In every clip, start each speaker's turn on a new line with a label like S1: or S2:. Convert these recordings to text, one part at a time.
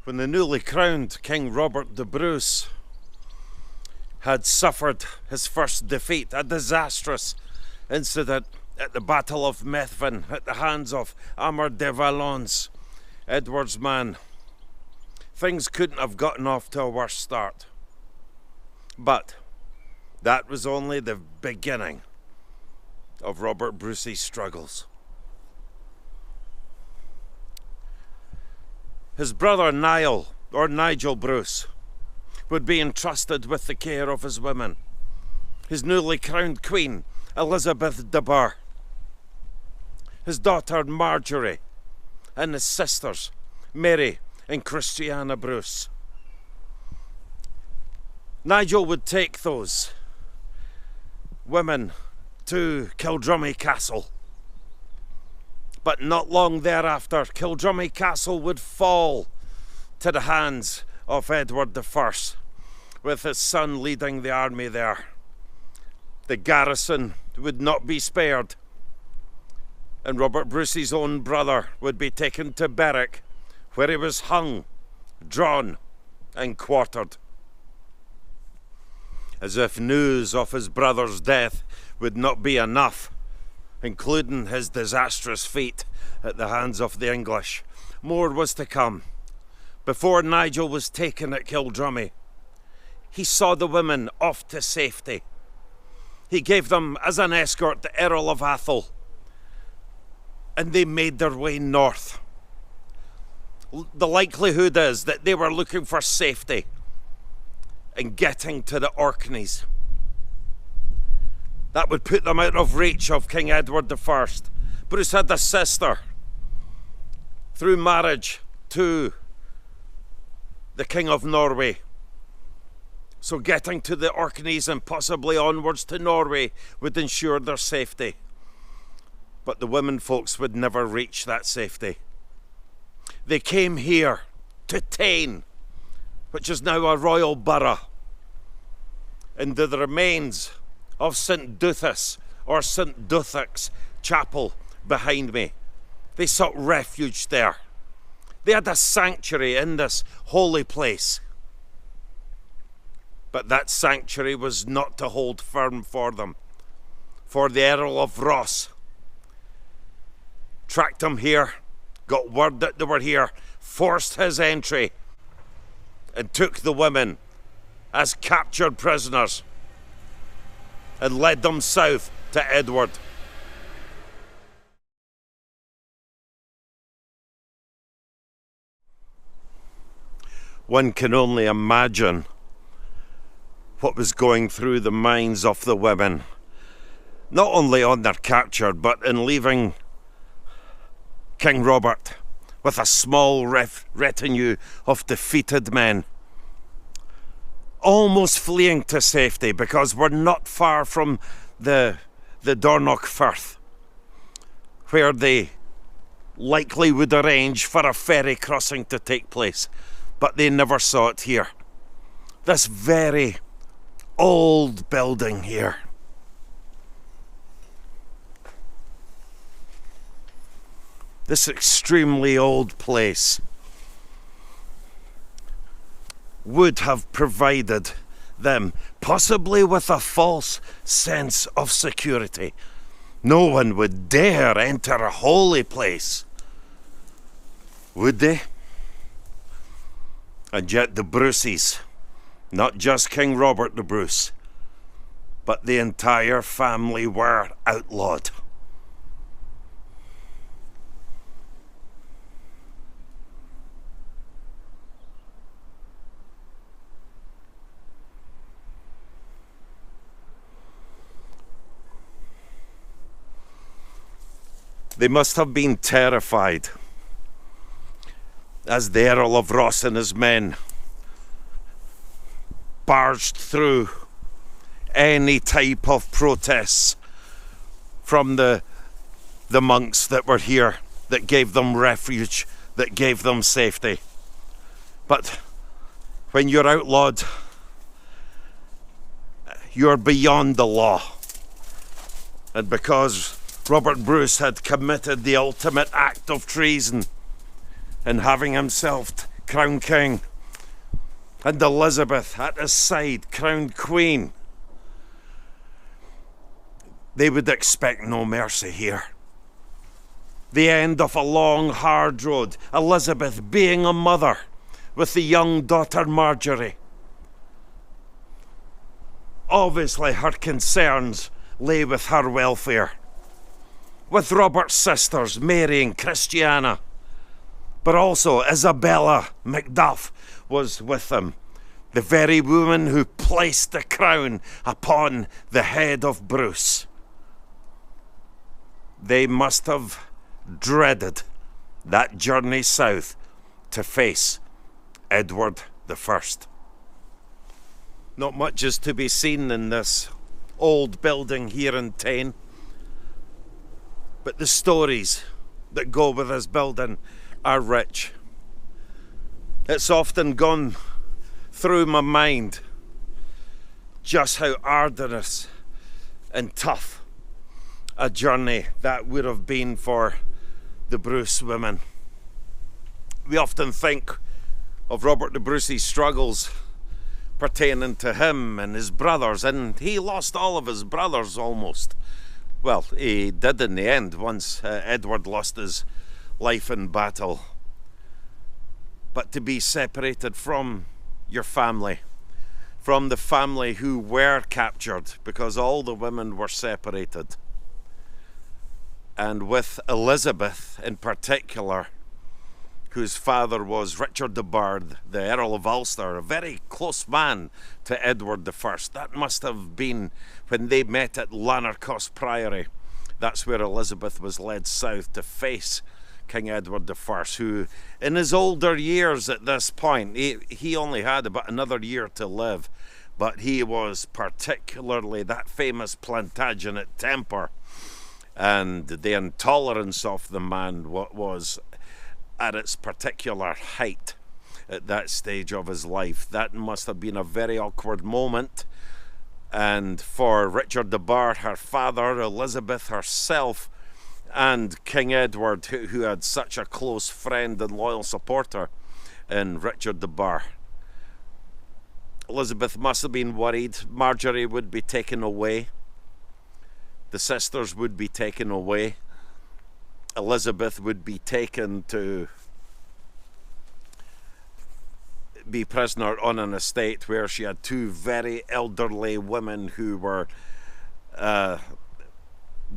S1: When the newly crowned King Robert the Bruce had suffered his first defeat, a disastrous incident at the Battle of Methven at the hands of Aymer de Valence, Edward's man, things couldn't have gotten off to a worse start. But that was only the beginning of Robert Bruce's struggles. His brother Nigel Bruce would be entrusted with the care of his women. His newly crowned queen, Elizabeth de Burgh, his daughter Marjorie, and his sisters, Mary and Cristiana Bruce. Nigel would take those women to Kildrummy Castle. But not long thereafter, Kildrummy Castle would fall to the hands of Edward I, with his son leading the army there. The garrison would not be spared, and Robert Bruce's own brother would be taken to Berwick, where he was hung, drawn, and quartered. As if news of his brother's death would not be enough, including his disastrous feat at the hands of the English, more was to come. Before Nigel was taken at Kildrummy, he saw the women off to safety. He gave them as an escort the Earl of Atholl, and they made their way north. The likelihood is that they were looking for safety and getting to the Orkneys. That would put them out of reach of King Edward I. Bruce had a sister through marriage to the King of Norway. So getting to the Orkneys and possibly onwards to Norway would ensure their safety. But the women folks would never reach that safety. They came here to Tain, which is now a royal borough, into the remains of St Duthus or St Duthac's Chapel behind me. They sought refuge there. They had a sanctuary in this holy place. But that sanctuary was not to hold firm for them, for the Earl of Ross tracked them here, got word that they were here, forced his entry, and took the women as captured prisoners and led them south to Edward. One can only imagine what was going through the minds of the women, not only on their capture, but in leaving King Robert with a small retinue of defeated men, almost fleeing to safety, because we're not far from the Dornoch Firth, where they likely would arrange for a ferry crossing to take place, but they never saw it here. This very old building here. This extremely old place would have provided them possibly with a false sense of security. No one would dare enter a holy place, would they? And yet the Bruces, not just King Robert the Bruce, but the entire family were outlawed. They must have been terrified as the Earl of Ross and his men barged through any type of protests from the monks that were here, that gave them refuge, that gave them safety. But when you're outlawed, you're beyond the law. And because Robert Bruce had committed the ultimate act of treason in having himself crowned king, and Elizabeth at his side, crowned queen. They would expect no mercy here. The end of a long, hard road, Elizabeth being a mother with the young daughter Marjorie. Obviously her concerns lay with her welfare, with Robert's sisters, Mary and Cristiana, but also Isabella Macduff was with them, the very woman who placed the crown upon the head of Bruce. They must have dreaded that journey south to face Edward I. Not much is to be seen in this old building here in Tain, but the stories that go with this building are rich. It's often gone through my mind just how arduous and tough a journey that would have been for the Bruce women. We often think of Robert the Bruce's struggles pertaining to him and his brothers, and he lost all of his brothers almost. Well, he did in the end once Edward lost his life in battle. But to be separated from your family, from the family who were captured, because all the women were separated, and with Elizabeth in particular, whose father was Richard de Burgh, the Earl of Ulster, a very close man to Edward I. That must have been when they met at Lanarkos Priory. That's where Elizabeth was led south to face King Edward I, who in his older years at this point, he only had about another year to live, but he was particularly that famous Plantagenet temper, and the intolerance of the man was at its particular height at that stage of his life. That must have been a very awkward moment, and for Richard de Burgh, her father, Elizabeth herself, and King Edward, who had such a close friend and loyal supporter in Richard de Burgh. Elizabeth must have been worried. Marjorie would be taken away. The sisters would be taken away. Elizabeth would be taken to be prisoner on an estate where she had two very elderly women who were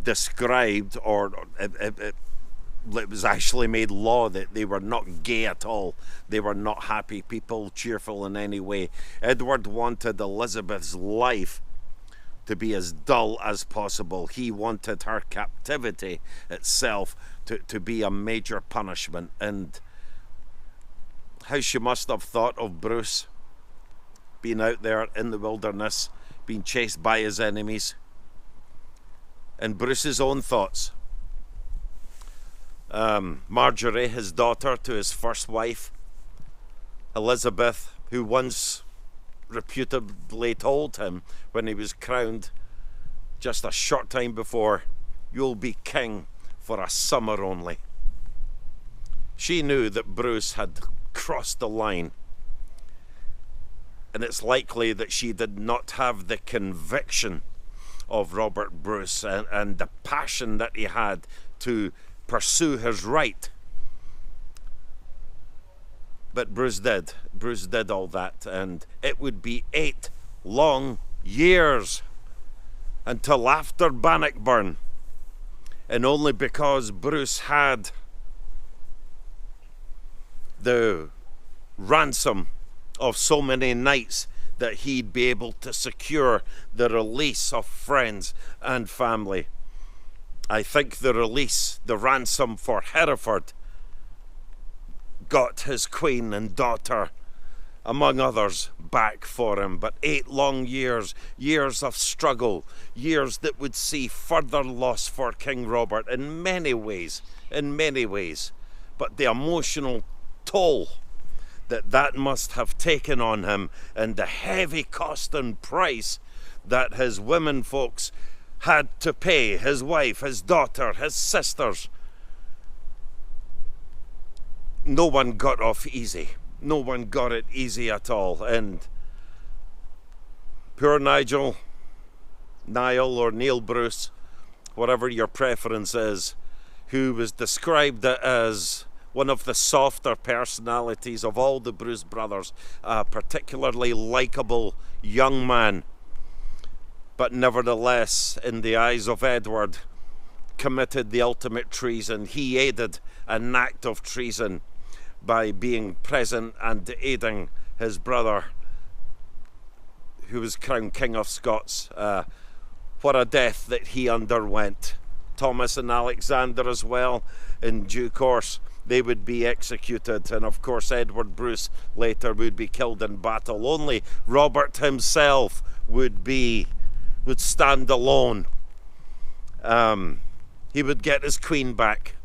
S1: described, or it was actually made law that they were not gay at all. They were not happy people, cheerful in any way. Edward wanted Elizabeth's life to be as dull as possible. He wanted her captivity itself to be a major punishment. And how she must have thought of Bruce being out there in the wilderness, being chased by his enemies. And Bruce's own thoughts. Marjorie, his daughter to his first wife, Elizabeth, who once reputably told him when he was crowned just a short time before, "You'll be king for a summer only." She knew that Bruce had crossed the line, and it's likely that she did not have the conviction of Robert Bruce and the passion that he had to pursue his right. But Bruce did. Bruce did all that, and it would be 8 long years until after Bannockburn, and only because Bruce had the ransom of so many knights that he'd be able to secure the release of friends and family. I think the release, the ransom for Hereford, got his queen and daughter, among others, back for him. But 8 long years, years of struggle, years that would see further loss for King Robert in many ways. But the emotional toll that must have taken on him, and the heavy cost and price that his women folks had to pay, his wife, his daughter, his sisters. No one got off easy. No one got it easy at all, and poor Nigel, Niall or Neil Bruce, whatever your preference is, who was described as one of the softer personalities of all the Bruce brothers, a particularly likeable young man, but nevertheless, in the eyes of Edward, committed the ultimate treason. He aided an act of treason by being present and aiding his brother, who was crowned King of Scots. What a death that he underwent. Thomas and Alexander as well, in due course, they would be executed, and of course Edward Bruce later would be killed in battle. Only Robert himself would stand alone. He would get his queen back.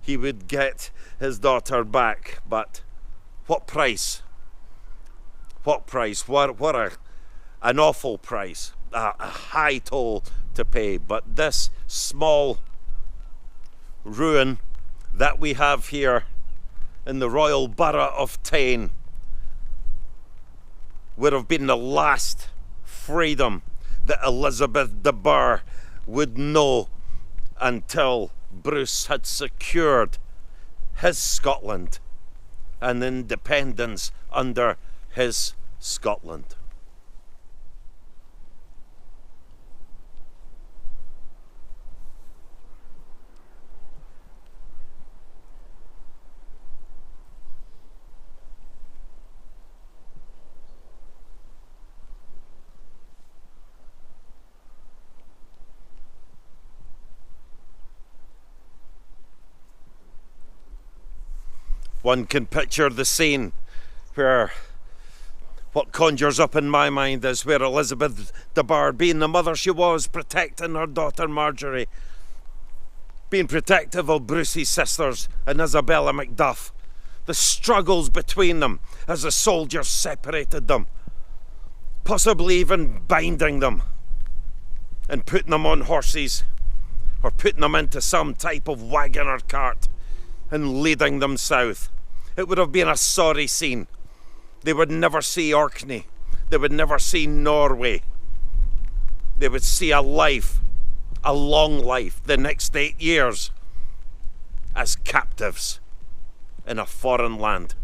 S1: He would get his daughter back, but what price? What price? What an awful price, a high toll to pay. But this small ruin that we have here in the Royal Burgh of Tain would have been the last freedom that Elizabeth de Burgh would know until Bruce had secured his Scotland and independence under his Scotland. One can picture the scene where what conjures up in my mind is where Elizabeth de Burgh, being the mother she was, protecting her daughter Marjorie, being protective of Bruce's sisters and Isabella Macduff, the struggles between them as the soldiers separated them, possibly even binding them and putting them on horses or putting them into some type of wagon or cart and leading them south. It would have been a sorry scene. They would never see Orkney. They would never see Norway. They would see a life, a long life, the next 8 years as captives in a foreign land.